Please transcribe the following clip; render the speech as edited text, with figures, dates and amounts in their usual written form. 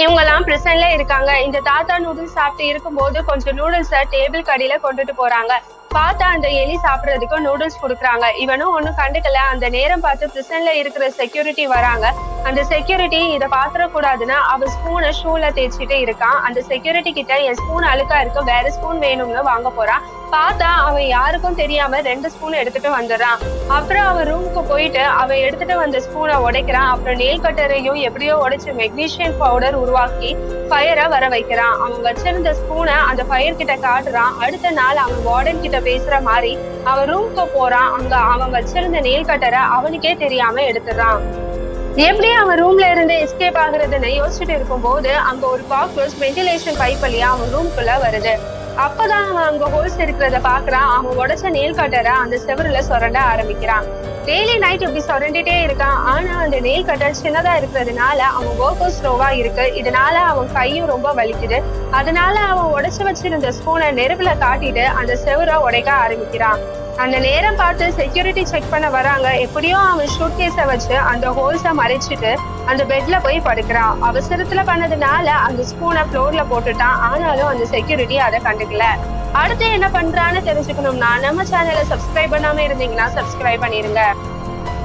இவங்கலாம் பிரிசன்ல இருக்காங்க. இந்த தாத்தா நூடுல்ஸ் சாப்பிட்டு இருக்கும்போது கொஞ்சம் நூடுல்ஸ டேபிள் கடியில கொண்டுட்டு போறாங்க. பார்த்தா அந்த எலி சாப்பிடுறதுக்கு நூடுல்ஸ் குடுக்குறாங்க. இவனும் ஒண்ணும் கண்டுக்கல. அந்த நேரம் பார்த்து பிரிசன்ல இருக்கிற செக்யூரிட்டி வராங்க. அந்த செக்யூரிட்டி இத பாத்துறக்கூடாதுன்னு அவன் ஸ்பூன ஷூல தேய்ச்சிட்டு இருக்கான். அந்த செக்யூரிட்டி கிட்ட என் ஸ்பூன் அழுக்கா இருக்கு, வேற ஸ்பூன் வேணும்னு வாங்க போறான். பார்த்தா அவன் யாருக்கும் தெரியாம 2 ஸ்பூன் எடுத்துட்டு வந்துடுறான். அப்புறம் அவன் ரூமுக்கு போயிட்டு அவன் எடுத்துட்டு வந்த ஸ்பூனை உடைக்கிறான். அப்புறம் நெயில் கட்டரையும் எப்படியோ உடைச்சு மெக்னீசியம் பவுடர் உருவாக்கி ஃபயரை வர வைக்கிறான். அவன் வச்சிருந்த ஸ்பூனை அந்த ஃபயர் கிட்ட காட்டுறான். அடுத்த நாள் அவன் வார்டன் கிட்ட பேசுற மாதிரி அவன் ரூமுக்கு போறான். அங்க அவன் வச்சிருந்த நெயில் கட்டரை அவனுக்கே தெரியாம எடுத்துறான். எப்படி அவன் ரூம்ல இருந்து எஸ்கேப் ஆகுறதுன்னு யோசிச்சுட்டு இருக்கும் போது அங்க ஒரு காக்ரோச் வென்டிலேஷன் பைப் வழியா அவன் ரூம்குள்ள வருது. அப்பதான் அவன் அங்க ஹோல்ஸ் இருக்கிறத பாக்குறான். அவன் உடைச்ச நெயில் கட்டரை அந்த செவருல சொரண்ட ஆரம்பிக்கிறான். டெய்லி நைட் இப்படி சொரண்டிட்டே இருக்கான். ஆனா அந்த நெயில் கட்டர் சின்னதா இருக்கிறதுனால அவன் ஒர்க் ஸ்லோவா இருக்கு. இதனால அவன் கையும் ரொம்ப வலிக்குது. அதனால அவன் உடைச்சு வச்சிருந்த ஸ்பூனை நெருப்புல காட்டிட்டு அந்த செவரை உடைக்க ஆரம்பிக்கிறான். அந்த நேரம் பார்த்து செக்யூரிட்டி செக் பண்ண வராங்க. எப்படியோ அவன் ஷூட்கேஸ வச்சு அந்த ஹோல்ஸ மறைச்சிட்டு அந்த பெட்ல போய் படுக்கிறான். அவசரத்துல பண்ணதுனால அந்த ஸ்பூனை ஃப்ளோர்ல போட்டுட்டான். ஆனாலும் அந்த செக்யூரிட்டி அதை கண்டுக்கல. அடுத்து என்ன பண்றான்னு தெரிஞ்சுக்கணும்னா நம்ம சேனலை சப்ஸ்கிரைப் பண்ணாம இருந்தீங்கன்னா சப்ஸ்கிரைப் பண்ணிருங்க.